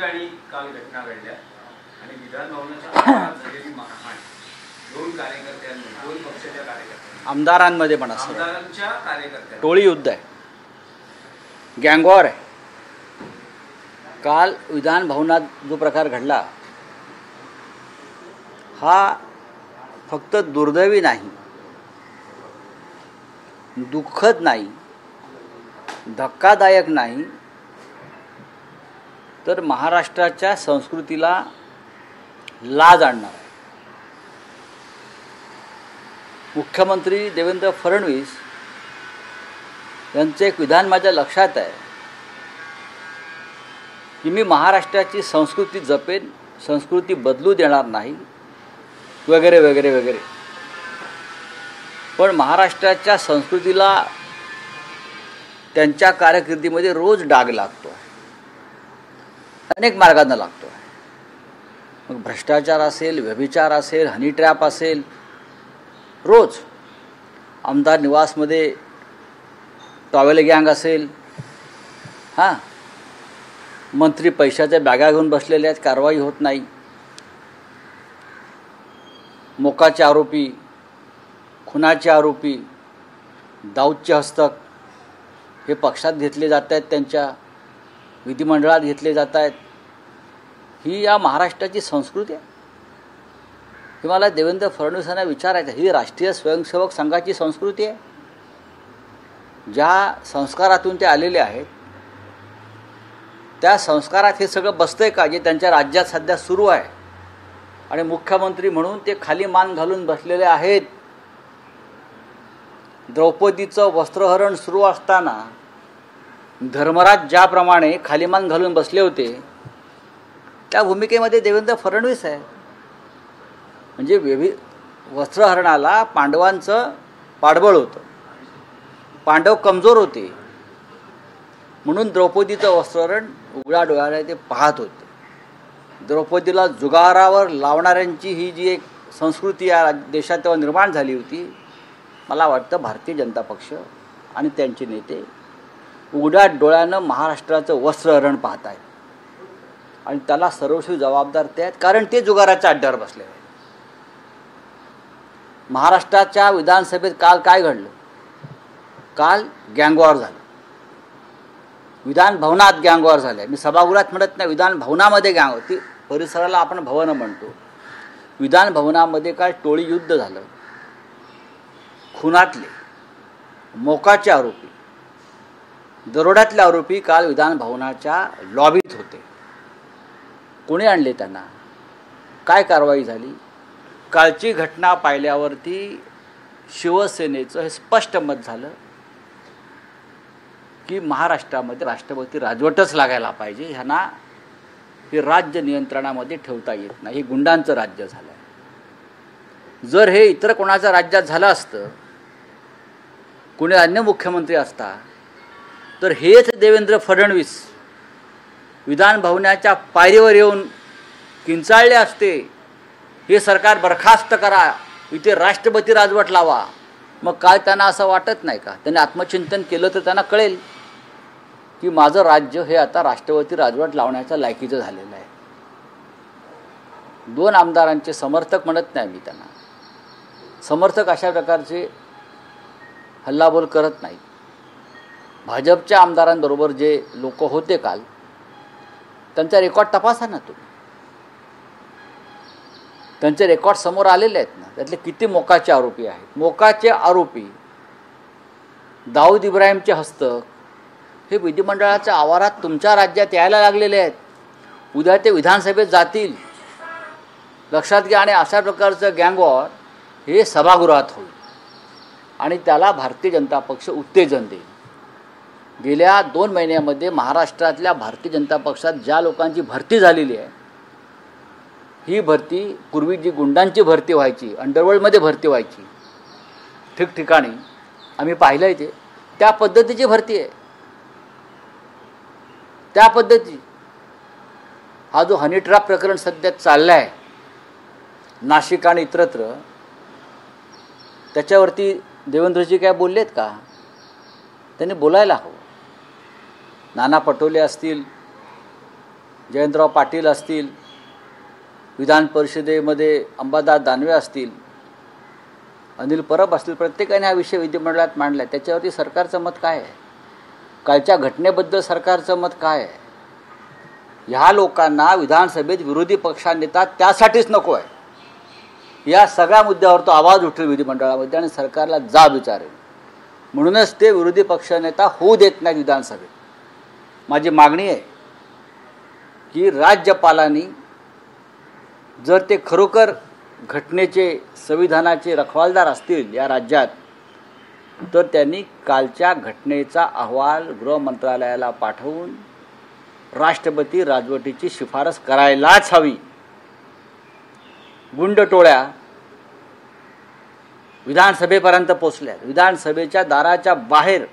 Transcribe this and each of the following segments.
ठिकाणी काल घटना घडल्या आणि विधान भवनाच्या आवारात झालेली मारहाण दोन कार्यकर्त्यांमध्ये, दोन पक्षाच्या कार्यकर्त्यांमध्ये, आमदारांमध्ये पण असं आमदारांच्या कार्यकर्त्यांमध्ये टोळी युद्ध आहे, गँगवॉर आहे. काल विधान भवनात जो प्रकार घडला हा फक्त दुर्दैवी नाही, दुःखद नाही, धक्कादायक नाही, तर महाराष्ट्राच्या संस्कृतीला लाज आणणार आहे. मुख्यमंत्री देवेंद्र फडणवीस यांचं एक विधान माझ्या लक्षात आहे की मी महाराष्ट्राची संस्कृती जपेन, संस्कृती बदलू देणार नाही वगैरे वगैरे वगैरे. पण महाराष्ट्राच्या संस्कृतीला त्यांच्या कारकिर्दीमध्ये रोज डाग लागतो आहे, अनेक मार्गांना लागतो आहे. मग भ्रष्टाचार असेल, व्यभिचार असेल, हनी ट्रॅप असेल, रोज आमदार निवासमध्ये टॉवेल गँग असेल, हां, मंत्री पैशाच्या बॅगा घेऊन बसलेले आहेत, कारवाई होत नाही. मोकाचे आरोपी, खुनाचे आरोपी, दाऊदचे हस्तक हे पक्षात घेतले जात आहेत, त्यांच्या विधिमंडळात घेतले जात आहेत. ही या महाराष्ट्राची संस्कृती आहे. हे मला देवेंद्र फडणवीसांना विचारायचं. ही राष्ट्रीय स्वयंसेवक संघाची संस्कृती आहे. ज्या संस्कारातून ते आलेले आहेत त्या संस्कारात हे सगळं बसतंय का जे त्यांच्या राज्यात सध्या सुरू आहे. आणि मुख्यमंत्री म्हणून ते खाली मान घालून बसलेले आहेत. द्रौपदीचं वस्त्रहरण सुरू असताना धर्मराज ज्याप्रमाणे खाली मान घालून बसले होते त्या भूमिकेमध्ये देवेंद्र फडणवीस आहे. म्हणजे वस्त्रहरणाला पांडवांचं पाठबळ होतं, पांडव कमजोर होते म्हणून द्रौपदीचं वस्त्रहरण उघड्या डोळ्याने ते पाहत होते. द्रौपदीला जुगारावर लावणाऱ्यांची ही जी एक संस्कृती या देशात तेव्हा निर्माण झाली होती, मला वाटतं भारतीय जनता पक्ष आणि त्यांचे नेते उघड्या डोळ्यानं महाराष्ट्राचं वस्त्रहरण पाहत आहेत आणि त्याला सर्वस्वी जबाबदार ते आहेत, कारण ते जुगाराच्या अड्ड्यावर बसले आहेत. महाराष्ट्राच्या विधानसभेत काल काय घडलं? काल गँगवॉर झालं, विधान भवनात गँगवॉर झाले. मी सभागृहात म्हणत नाही, विधान भवनामध्ये गँग होती. परिसराला आपण भवन म्हणतो. विधान भवनामध्ये काल टोळी युद्ध झालं. खुनातले, मोकाचे आरोपी, दरोड्यातले आरोपी काल विधान भवनाच्या लॉबीत होते. कोणी आणले त्यांना? काय कारवाई झाली? कालची घटना पाहिल्यावरती शिवसेनेचं हे स्पष्ट मत झालं की महाराष्ट्रामध्ये राष्ट्रपती राजवटच लागायला पाहिजे. ह्यांना हे राज्य नियंत्रणामध्ये ठेवता येत नाही. हे गुंडांचं राज्य झालं आहे. जर हे इतर कोणाचं राज्यात झालं असतं, कोणी अन्य मुख्यमंत्री असता, तर हेच देवेंद्र फडणवीस विधान भवनाच्या पायरीवर येऊन किंचाळले असते, हे सरकार बरखास्त करा, इथे राष्ट्रपती राजवट लावा. मग काय त्यांना असं वाटत नाही का? त्यांनी आत्मचिंतन केलं तर त्यांना कळेल की माझं राज्य हे आता राष्ट्रपती राजवट लावण्याच्या लायकीचं झालेलं आहे. दोन आमदारांचे समर्थक म्हणत नाही मी त्यांना, समर्थक अशा प्रकारचे हल्लाबोल करत नाहीत. भाजपच्या आमदारांबरोबर जे लोक होते काल, त्यांचा रेकॉर्ड तपासा ना तुम्ही. त्यांचे रेकॉर्ड समोर आलेले आहेत ना. त्यातले किती मोकाचे आरोपी आहेत. मोकाचे आरोपी दाऊद इब्राहिमचे हस्तक हे विधिमंडळाच्या आवारात तुमच्या राज्यात यायला लागलेले आहेत. उद्या ते विधानसभेत जातील, लक्षात घ्या. आणि अशा प्रकारचं गँगवॉर हे सभागृहात होईल आणि त्याला भारतीय जनता पक्ष उत्तेजन देईल. गेल्या 2 महिन्यामध्ये महाराष्ट्रातल्या भारतीय जनता पक्षात ज्या लोकांची भरती झालेली आहे, ही भरती पूर्वी जी गुंडांची भरती व्हायची, अंडरवर्ल्डमध्ये भरती व्हायची ठिकठिकाणी, आम्ही पाहिलं आहे ते, त्या पद्धतीची भरती आहे. त्या पद्धती हा जो हनी ट्रॅप प्रकरण सध्या चाललं आहे नाशिक आणि इतरत्र, त्याच्यावरती देवेंद्रजी काय बोललेत का? त्यांनी बोलायला हवं. नाना पटोले असतील, जयंतराव पाटील असतील, विधान परिषदेमध्ये अंबादास दानवे असतील, अनिल परब असतील, प्रत्येकाने हा विषय विधिमंडळात मांडला. त्याच्यावरती सरकारचं मत काय आहे? कालच्या घटनेबद्दल सरकारचं मत काय आहे? ह्या लोकांना विधानसभेत विरोधी पक्षनेता त्यासाठीच नको आहे. या सगळ्या मुद्द्यावर तो आवाज उठेल विधिमंडळामध्ये आणि सरकारला जाब विचारेल. म्हणूनच ते विरोधी पक्षनेता होऊ देत नाहीत विधानसभेत. माझी मागणी आहे की राज्यपालांनी जर ते खरोखर घटनेचे संविधानाचे रखवालदार असतील या राज्यात, तर त्यांनी कालच्या घटनेचा अहवाल गृह मंत्रालयाला पाठवून राष्ट्रपती राजवटीची शिफारस करायलाच हवी. गुंडटोळ्या विधानसभेपर्यंत पोचल्या. विधानसभेच्या दाराच्या बाहेर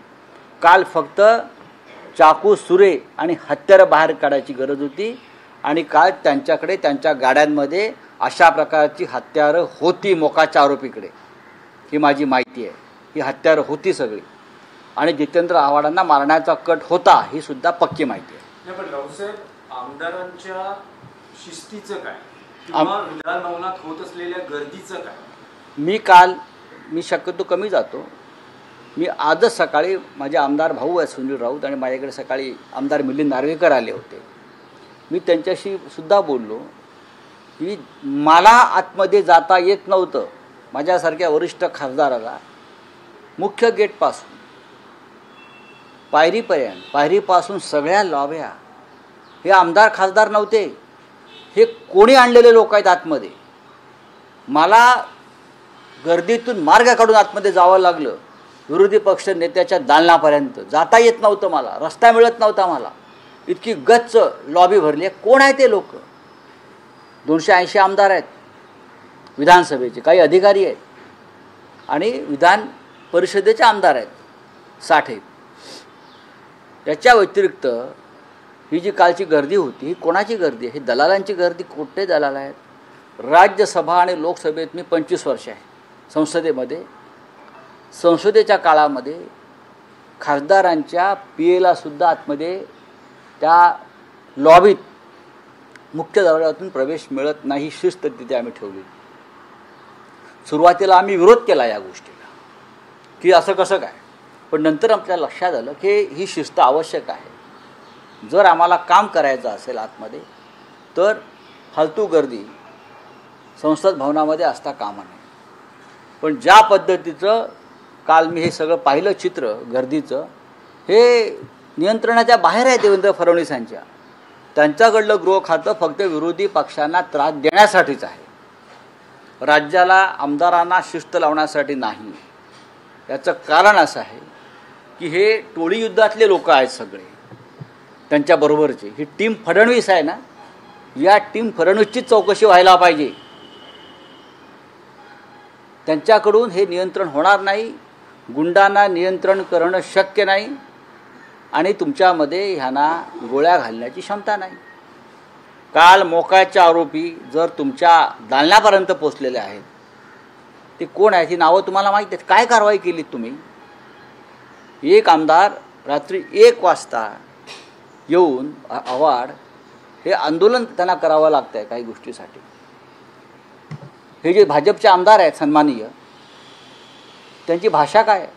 काल फक्त चाकू, सुरे आणि हत्यारं बाहेर काढायची गरज होती आणि काल त्यांच्याकडे त्यांच्या गाड्यांमध्ये अशा प्रकारची हत्यारं होती. मोकाच्या आरोपीकडे ही माझी माहिती आहे. ही हत्यारं होती सगळी आणि जितेंद्र आव्हाडांना मारण्याचा कट होता ही सुद्धा पक्की माहिती आहे. पण रावसाहेब, आमदारांच्या शिस्तीचं काय किंवा विधान भवनात होत असलेल्या गर्दीचं काय? मी शक्यतो कमी जातो. मी आजच सकाळी माझे आमदार भाऊ आहेत सुनील राऊत आणि माझ्याकडे सकाळी आमदार मिलिंद नार्वेकर आले होते. मी त्यांच्याशी सुद्धा बोललो की मला आतमध्ये जाता येत नव्हतं. माझ्यासारख्या वरिष्ठ खासदाराला मुख्य गेटपासून पायरीपर्यंत, पायरीपासून सगळ्या लॉब्या, हे आमदार खासदार नव्हते, हे कोणी आणलेले लोक आहेत आतमध्ये. मला गर्दीतून मार्ग काढून आतमध्ये जावं लागलं. विरोधी पक्ष नेत्याच्या दालनापर्यंत जाता येत नव्हतं मला, रस्ता मिळत नव्हता मला. इतकी गच्च लॉबी भरली आहे. कोण आहे ते लोक? 280 आमदार आहेत विधानसभेचे, काही अधिकारी आहेत आणि विधान परिषदेचे आमदार आहेत 60. त्याच्या व्यतिरिक्त ही जी कालची गर्दी होती ही कोणाची गर्दी आहे? ही दलालांची गर्दी. कुठे दलाल आहेत? राज्यसभा आणि लोकसभेत मी 25 वर्ष आहे संसदेमध्ये. संसदेच्या काळामध्ये खासदारांच्या पीएला सुद्धा आतमध्ये त्या लॉबीत मुख्य दरवाजातून प्रवेश मिळत नाही. शिस्त तिथे आम्ही ठेवली. सुरुवातीला आम्ही विरोध केला या गोष्टीला की असं कसं काय, पण नंतर आपल्या लक्षात आलं की ही शिस्त आवश्यक आहे. जर आम्हाला काम करायचं असेल आतमध्ये तर फालतू गर्दी संसद भवनामध्ये असता कामा नये. पण ज्या पद्धतीचं काल मी हे सगळं पाहिलं चित्र गर्दीचं, हे नियंत्रणाच्या बाहेर आहे देवेंद्र फडणवीसांच्या. त्यांच्याकडलं गृह खातं फक्त विरोधी पक्षांना त्रास देण्यासाठीच आहे, राज्याला आमदारांना शिस्त लावण्यासाठी नाही. याचं कारण असं आहे की हे टोळी युद्धातले लोक आहेत सगळे त्यांच्याबरोबरचे. ही टीम फडणवीस आहे ना, या टीम फडणवीसचीच चौकशी व्हायला पाहिजे. त्यांच्याकडून हे नियंत्रण होणार नाही. गुंडांना नियंत्रण करणं शक्य नाही आणि तुमच्यामध्ये ह्यांना गोळ्या घालण्याची क्षमता नाही. काल मोकाचे आरोपी जर तुमच्या दालनापर्यंत पोचलेले आहेत, ते कोण आहेत? ही नावं तुम्हाला माहीत आहेत. काय कारवाई केली तुम्ही? एक आमदार रात्री 1 वाजता येऊन आव्हाड, हे आंदोलन त्यांना करावं लागतं आहे काही गोष्टीसाठी. हे जे भाजपचे आमदार आहेत सन्माननीय, त्यांची भाषा काय आहे?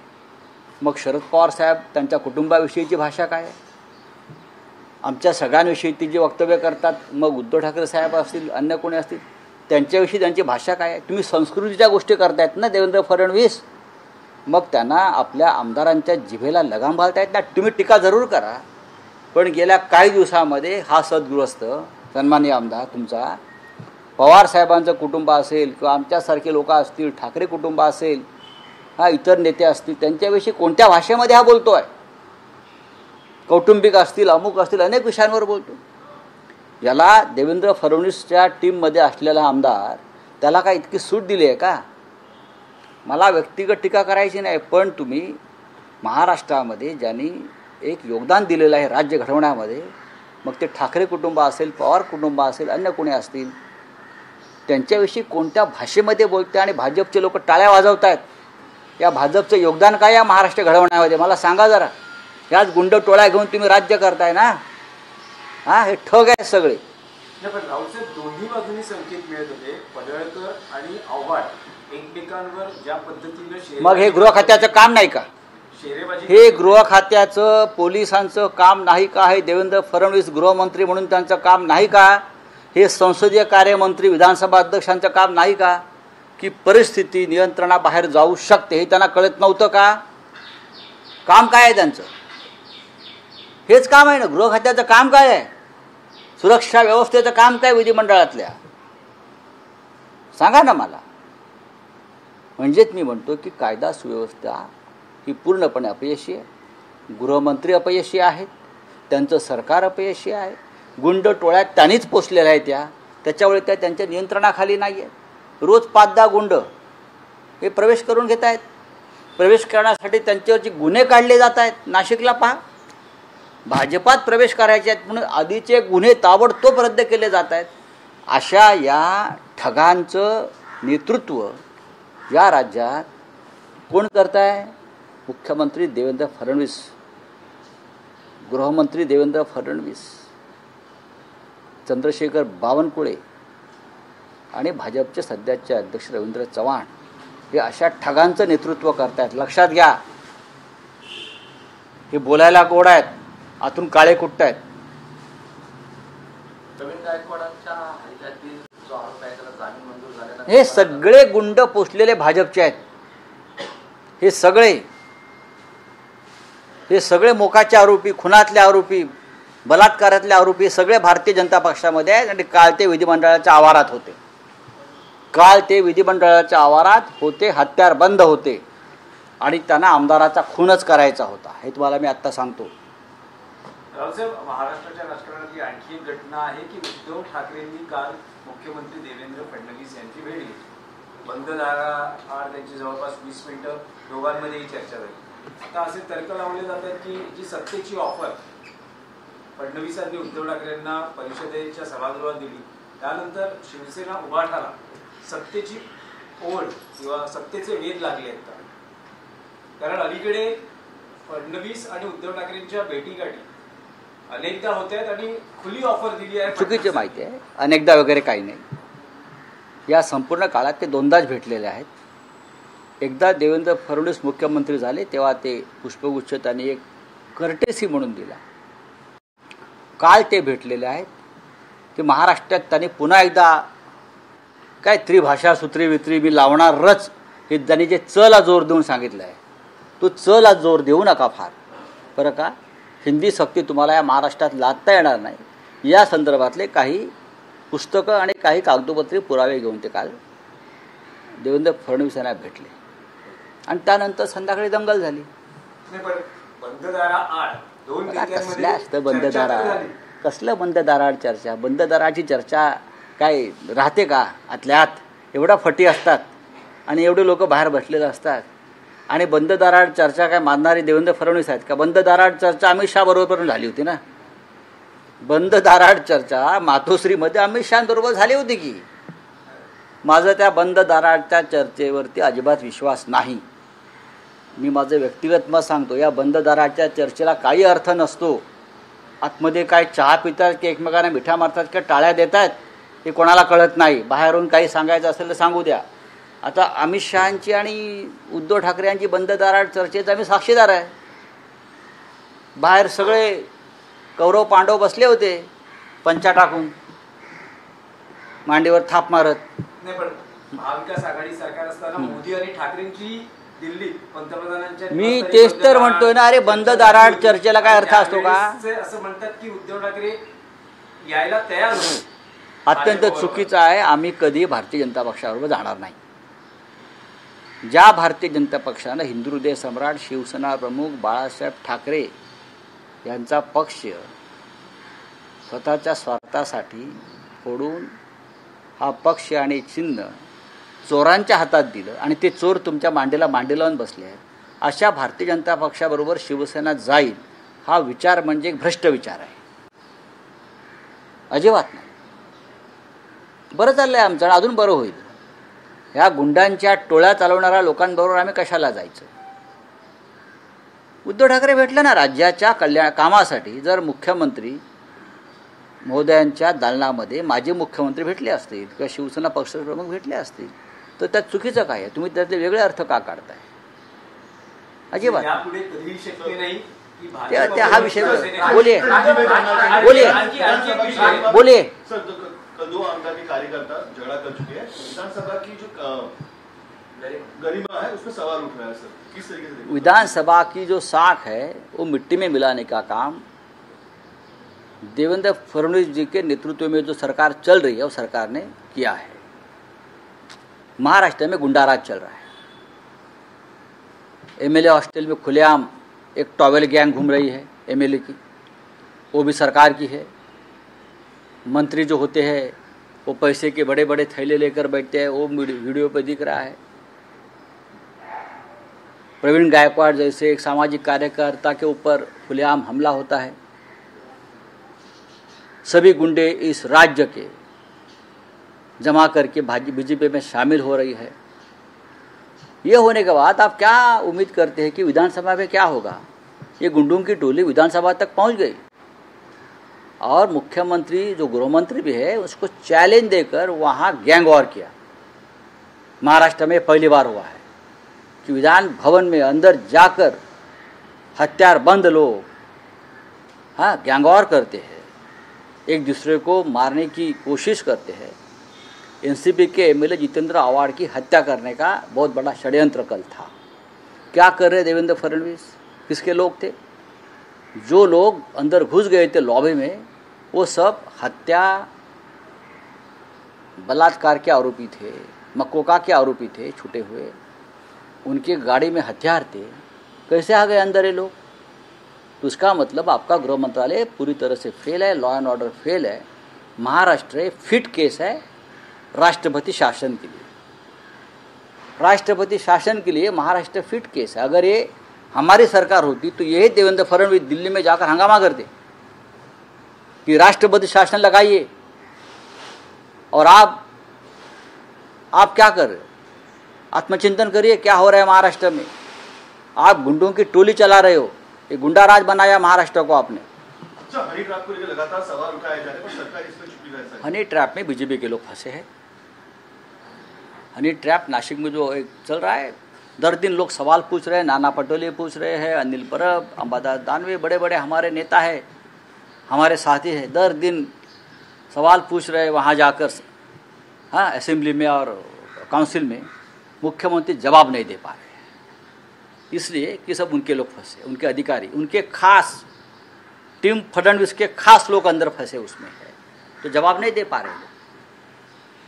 मग शरद पवार साहेब त्यांच्या कुटुंबाविषयीची भाषा काय आहे? आमच्या सगळ्यांविषयी ती जे वक्तव्य करतात, मग उद्धव ठाकरे साहेब असतील, अन्य कोणी असतील, त्यांच्याविषयी त्यांची भाषा काय आहे? तुम्ही संस्कृतीच्या गोष्टी करतायत ना देवेंद्र फडणवीस, मग त्यांना आपल्या आमदारांच्या जिभेला लगाम घालता येत ना. तुम्ही टीका जरूर करा, पण गेल्या काही दिवसामध्ये हा सद्गृहस्थ सन्माननीय आमदार तुमचा, पवार साहेबांचं कुटुंब असेल किंवा आमच्यासारखे लोक असतील, ठाकरे कुटुंब असेल, हा इतर नेते असतील, त्यांच्याविषयी कोणत्या भाषेमध्ये हा बोलतो आहे? कौटुंबिक असतील, अमुक असतील, अनेक विषयांवर बोलतो. याला देवेंद्र फडणवीसच्या टीममध्ये असलेला आमदार, त्याला काय इतकी सूट दिली आहे का? मला व्यक्तिगत टीका करायची नाही, पण तुम्ही महाराष्ट्रामध्ये ज्यांनी एक योगदान दिलेलं आहे राज्य घडवण्यामध्ये, मग ते ठाकरे कुटुंब असेल, पवार कुटुंब असेल, अन्य कोणी असतील, त्यांच्याविषयी कोणत्या भाषेमध्ये बोलते आणि भाजपचे लोक टाळ्या वाजवत आहेत? या भाजपचं योगदान काय या महाराष्ट्र घडवण्यामध्ये? मला सांगा जरा. याच गुंड टोळ्या घेऊन तुम्ही राज्य करताय ना. हां, हे ठग आहे सगळे. नाही, पण राऊतसाहेब दोन्ही बाजूनी संकेत मिळत होते. पडळकर आणि आव्हाड एकमेकांवर ज्या पद्धतीनं मग हे गृह खात्याचं काम नाही का? शेरेबाजी हे गृह खात्याचं, पोलिसांचं काम नाही का? हे देवेंद्र फडणवीस गृहमंत्री म्हणून त्यांचं काम नाही का? हे संसदीय कार्यमंत्री, विधानसभा अध्यक्षांचं काम नाही का? की परिस्थिती नियंत्रणाबाहेर जाऊ शकते हे त्यांना कळत नव्हतं का? काम काय आहे त्यांचं? हेच काम आहे ना. गृह खात्याचं काम काय आहे? सुरक्षा व्यवस्थेचं काम काय विधिमंडळातल्या? सांगा ना मला. म्हणजेच मी म्हणतो की कायदा सुव्यवस्था ही पूर्णपणे अपयशी आहे. गृहमंत्री अपयशी आहेत, त्यांचं सरकार अपयशी आहे. गुंड टोळ्यात त्यांनीच पोचलेल्या आहेत. त्याच्यामुळे त्या त्यांच्या नियंत्रणाखाली नाही आहेत. रोज 5-10 गुंड हे प्रवेश करून घेत आहेत. प्रवेश करण्यासाठी त्यांच्यावरचे गुन्हे काढले जात आहेत. नाशिकला पहा, भाजपात प्रवेश करायचे आहेत म्हणून आधीचे गुन्हे ताबडतोब रद्द केले जात आहेत. अशा या ठगांचं नेतृत्व या राज्यात कोण करत आहे? मुख्यमंत्री देवेंद्र फडणवीस, गृहमंत्री देवेंद्र फडणवीस, चंद्रशेखर बावनकुळे आणि भाजपचे सध्याचे अध्यक्ष रवींद्र चव्हाण हे अशा ठगांचं नेतृत्व करत आहेत. लक्षात घ्या. हे बोलायला गोड आहेत, आतून काळे कुट्ट आहेत. हे सगळे गुंड पोचलेले भाजपचे आहेत. हे सगळे मोकाचे आरोपी, खुनातले आरोपी, बलात्कारातले आरोपी सगळे भारतीय जनता पक्षामध्ये आहेत. आणि काल ते विधिमंडळाच्या आवारात होते. हत्यार बंद होते आणि त्यांना आमदाराचा खूनच करायचा होता. हे तुम्हाला मी आत्ता सांगतो. रावसाहेब, महाराष्ट्राच्या राजकारणातली आणखी एक घटना आहे की उद्धव ठाकरेंनी काल मुख्यमंत्री देवेंद्र फडणवीस यांची भेट घेतली. बंद दाराआड त्यांची जवळपास 20 मिनिटं दोघांमध्येही चर्चा झाली. आता असे तर्क लावले जातात की जी सत्तेची ऑफर फडणवीसांनी उद्धव ठाकरेंना परिषदेच्या सभागृहात दिली, त्यानंतर शिवसेना उभाठाला सत्तेची ओढ किंवा सत्तेचे वेध लागले आहेत का? कारण अलीकडे फडणवीस आणि उद्धव ठाकरेंच्या भेटीगाठी अनेकदा होत आहेत आणि खुली ऑफर दिली आहे. चुकीची माहिती आहे. अनेकदा वगैरे काही नाही. या संपूर्ण काळात ते 2दाच भेटलेले आहेत. एकदा देवेंद्र फडणवीस मुख्यमंत्री झाले तेव्हा ते पुष्पगुच्छ त्यांनी एक कर्टेसी म्हणून दिला. काल ते भेटलेले आहेत. ते महाराष्ट्रात त्यांनी पुन्हा एकदा काय त्रिभाषा सूत्री मी लावणारच हे त्यांनी जे चला जोर देऊन सांगितलं आहे, तो चला जोर देऊ नका फार. बरं का? हिंदी सक्ती तुम्हाला या महाराष्ट्रात लादता येणार नाही. या संदर्भातले काही पुस्तकं आणि काही कागदोपत्री पुरावे घेऊन ते काल देवेंद्र फडणवीस यांना भेटले आणि त्यानंतर संध्याकाळी दंगल झाली. कसलं बंद दाराआड चर्चा? बंद दाराची चर्चा काय राहते का? आतल्या आत एवढा फटी असतात आणि एवढे लोक बाहेर बसलेले असतात. आणि बंद दाराआड चर्चा काय मानणारे देवेंद्र फडणवीस आहेत का? बंद दाराआड चर्चा अमित शहा बरोबर पण झाली होती ना. बंद दाराआड चर्चा मातोश्रीमध्ये अमित शहाबरोबर झाली होती की. माझं त्या बंद दाराआडच्या चर्चेवरती अजिबात विश्वास नाही. मी माझं व्यक्तिगत मत सांगतो. या बंद दाराआडच्या चर्चेला काही अर्थ नसतो. आतमध्ये काय चहा पितात की एकमेकांना मिठा मारतात की टाळ्या देत आहेत हे कोणाला कळत नाही. बाहेरून काही सांगायचं असेल तर सांगू द्या. आता अमित शहांची आणि उद्धव ठाकरे यांची बंद दाराआड चर्चेचा मी साक्षीदार आहे. बाहेर सगळे कौरव पांडव बसले होते पंचा टाकून, मांडीवर थाप मारत. नाही, पण महाविकास आघाडी सरकार असताना मोदी आणि ठाकरेंची दिल्लीत पंतप्रधानांच्या मी तेच तर म्हणतोय ना. अरे बंद दाराआड चर्चेला काय अर्थ असतो का? असं म्हणतात की उद्धव ठाकरे यायला तयार होते. अत्यंत चुकीचं आहे. आम्ही कधी भारतीय जनता पक्षाबरोबर जाणार नाही. ज्या भारतीय जनता पक्षानं हिंदू हृदय सम्राट शिवसेना प्रमुख बाळासाहेब ठाकरे यांचा पक्ष स्वतःच्या स्वार्थासाठी फोडून हा पक्ष आणि चिन्ह चोरांच्या हातात दिलं आणि ते चोर तुमच्या मांडीला मांडी लावून बसले आहेत, अशा भारतीय जनता पक्षाबरोबर शिवसेना जाईल हा विचार म्हणजे एक भ्रष्ट विचार आहे. अजिबात नाही. बरं चाललं आहे आमचं, अजून बरं होईल. ह्या गुंडांच्या टोळ्या चालवणाऱ्या लोकांबरोबर आम्ही कशाला जायचं? उद्धव ठाकरे भेटले ना राज्याच्या कामासाठी. जर मुख्यमंत्री महोदयांच्या दालनामध्ये माजी मुख्यमंत्री भेटले असतील किंवा शिवसेना पक्षप्रमुख भेटले असतील, तर त्यात चुकीचं काय आहे? तुम्ही त्यातले वेगळे अर्थ का काढताय? अजिबात यापुढे कधीही शक्य नाही की त्या हा विषय बोलिए बोलिए बोलिए। सर, दो आमदानी कार्यकर्ता झगड़ा कर चुके हैं। विधानसभा की जो गरिमा है उसमें सवाल उठ रहा है सर, किस तरीके से? विधानसभा की जो साख है वो मिट्टी में मिलाने का काम देवेंद्र फडणवीस जी के नेतृत्व में जो सरकार चल रही है वो सरकार ने किया है। महाराष्ट्र में गुंडाराज चल रहा है। एमएलए हॉस्टल में खुलेआम एक टॉवेल गैंग घूम रही है एमएलए की, वो भी सरकार की है। मंत्री जो होते हैं वो पैसे के बड़े बड़े थैले लेकर बैठते हैं, वो वीडियो पर दिख रहा है। प्रवीण गायकवाड़ जैसे एक सामाजिक कार्यकर्ता के ऊपर खुलेआम हमला होता है। सभी गुंडे इस राज्य के जमा करके बीजेपी में शामिल हो रही है। ये होने के बाद आप क्या उम्मीद करते हैं कि विधानसभा में क्या होगा? ये गुंडों की टोली विधानसभा तक पहुंच गई और मुख्यमंत्री जो गृहमंत्री भी है उसको चैलेंज देकर वहाँ गैंग वॉर किया। महाराष्ट्र में पहली बार हुआ है कि विधान भवन में अंदर जाकर हथियार बंद लोग गैंग वॉर करते हैं, एक दूसरे को मारने की कोशिश करते हैं। एनसीपी के एमएलए जितेंद्र आव्हाड की हत्या करने का बहुत बड़ा षड्यंत्र कल था। क्या कर रहे देवेंद्र फडणवीस? किसके लोग थे? जो लोग अंदर घुस गए थे लॉबी में, वो सब हत्या बलात्कार के आरोपी थे, मकोका के आरोपी थे छूटे हुए। उनके गाड़ी में हथियार थे। कैसे आ गए अंदर ये लोग? तो उसका मतलब आपका गृह मंत्रालय पूरी तरह से फेल है, लॉ एंड ऑर्डर फेल है। महाराष्ट्र फिट केस है राष्ट्रपति शासन के लिए। राष्ट्रपति शासन के लिए महाराष्ट्र फिट केस है। अगर ये हमारी सरकार होती तो यही देवेंद्र फडणवीस दिल्ली में जाकर हंगामा करते कि राष्ट्रपति शासन लगाइए। और आप क्या कर रहे हो? आत्मचिंतन करिए, क्या हो रहा है महाराष्ट्र में। आप गुंडों की टोली चला रहे हो। ये गुंडा राज बनाया महाराष्ट्र को आपने। हनी ट्रैप को लेकर लगातार सवाल उठाए जा रहे हैं, पर सरकार इस पर चुप रह सकती है। हनी ट्रैप में बीजेपी के लोग फंसे हैं। हनी ट्रैप नासिक में जो एक चल रहा है, दर दिन लोग सवाल पूछ रहे हैं। नाना पटोले पूछ रहे हैं, अनिल परब, अंबादास दानवे, बड़े बड़े हमारे नेता है, हमारे साथी हैं, दर दिन सवाल पूछ रहे हैं वहाँ जाकर असेंबली में और काउंसिल में। मुख्यमंत्री जवाब नहीं दे पा रहे, इसलिए कि सब उनके लोग फंसे, उनके अधिकारी, उनके खास टीम फडणवीस के खास लोग अंदर फंसे उसमें है, तो जवाब नहीं दे पा रहे लोग।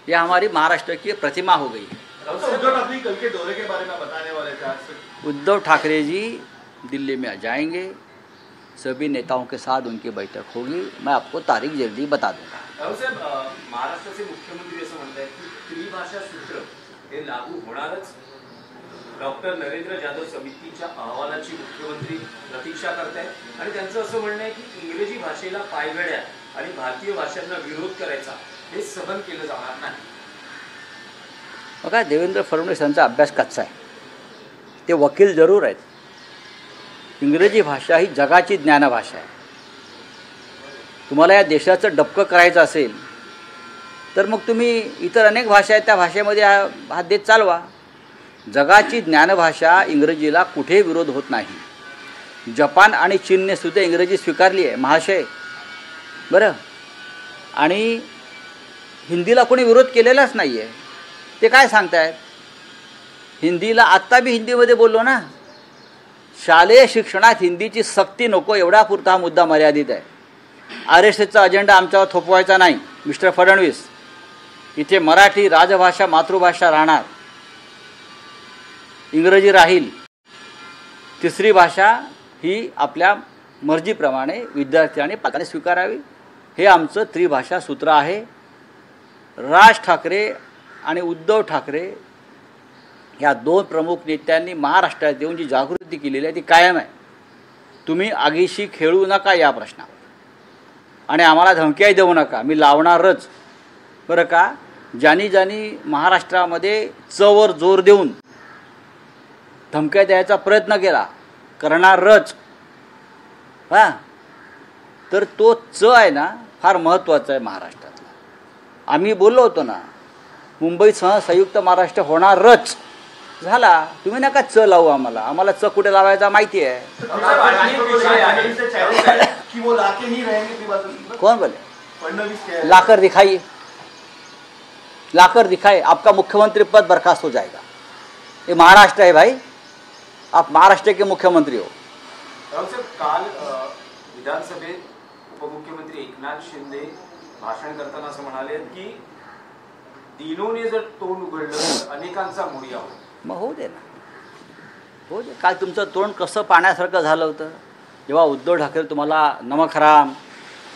यह हमारी महाराष्ट्र की प्रतिमा हो गई है। उद्धव ठाकरे कल के दौरे के बारे में बताने वाले थे आज से। उद्धव ठाकरे जी दिल्ली में जाएंगे, सभी नेताओं के साथ उनकी बैठक होगी। मैं आपको तारीख जल्दी बता दूंगा। राहुल साहेब, महाराष्ट्राचे मुख्यमंत्री असं म्हणतात की त्रिभाषा सूत्र हे लागू होणारच। डॉक्टर नरेंद्र जाधव समितीच्या अहवालाची मुख्यमंत्री प्रतीक्षा करतायत आणि त्यांचं असं म्हणणं आहे की इंग्रजी भाषेला पायघड्या आणि भारतीय भाषांना विरोध करायचा हे सहन केलं जाणार नाही। बघा, देवेंद्र फडणवीस यांचा अभ्यास कच्चा आहे। ते वकील जरूर आहेत। इंग्रजी भाषा ही जगाची ज्ञानभाषा आहे। तुम्हाला या देशाचं डबकं करायचं असेल तर मग तुम्ही इतर अनेक भाषा आहेत त्या भाषेमध्ये हात देत चालवा। जगाची ज्ञानभाषा इंग्रजीला कुठे विरोध होत नाही। जपान आणि चीनने सुद्धा इंग्रजी स्वीकारली आहे महाशय, बरं। आणि हिंदीला कोणी विरोध केलेलाच नाही आहे। ते काय सांगतायत? हिंदीला आत्ता बी हिंदीमध्ये बोललो ना। शालेय शिक्षणात हिंदीची सक्ती नको एवढा पुरता मुद्दा मर्यादित आहे। RSSचा अजेंडा आमच्यावर थोपवायचा नाही मिस्टर फडणवीस। इथे मराठी राजभाषा मातृभाषा राहणार, इंग्रजी राहील। तिसरी भाषा ही आपल्या मर्जीप्रमाणे विद्यार्थ्यांनी पालकांनी स्वीकारावी, हे आमचं त्रिभाषा सूत्र आहे। राज ठाकरे आणि उद्धव ठाकरे ह्या दोन प्रमुख नेत्यांनी महाराष्ट्रात येऊन जी जागृती केलेली आहे ती कायम आहे। तुम्ही आगीशी खेळू नका या प्रश्नावर आणि आम्हाला धमक्याही देऊ नका। मी लावणारच, बरं का। ज्यांनी ज्यांनी महाराष्ट्रामध्ये चवर जोर देऊन धमक्या द्यायचा प्रयत्न केला, करणारच, तर तो च आहे ना, फार महत्त्वाचं आहे महाराष्ट्रातलं. आम्ही बोललो होतो ना, मुंबईसह संयुक्त महाराष्ट्र होणारच. झाला. तुम्ही नका च लावू आम्हाला. आम्हाला च कुठे लावायचा माहिती आहे. कि वो लाके नहीं रहेंगे फिर बात कौन बोले? फडणवीस कह रहे हैं। लाकर दिखाइए, लाकर दिखाए, आपका मुख्यमंत्री पद बर्खास्त हो जाएगा. ये महाराष्ट्र है भाई, आप महाराष्ट्र के मुख्यमंत्री हो. राहुल साहेब, काल विधानसभेत उपमुख्यमंत्री एकनाथ शिंदे भाषण करताना असं म्हणाले की दिनोने जर तोंड उघडलं तर अनेकांचा मोर्या होईल. मग होऊ दे ना, होऊ दे. काल तुमचं तोंड कसं पाण्यासारखं झालं होतं जेव्हा उद्धव ठाकरे तुम्हाला नमक हराम,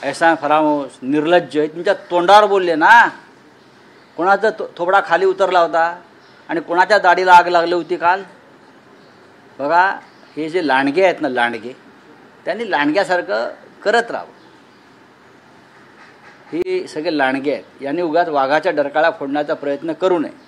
ऐसा फरामोश, निर्लज्ज हे तुमच्या तोंडावर बोलले ना. कोणाचा थोबडा खाली उतरला होता आणि कोणाच्या दाढीला आग लागली होती काल. बघा, हे जे लांडगे आहेत ना, लांडगे, त्यांनी लांडग्यासारखं करत राहावं. ही सगळे लांडगे आहेत, यांनी उगाच वाघाच्या डरकाळ्या फोडण्याचा प्रयत्न करू नये.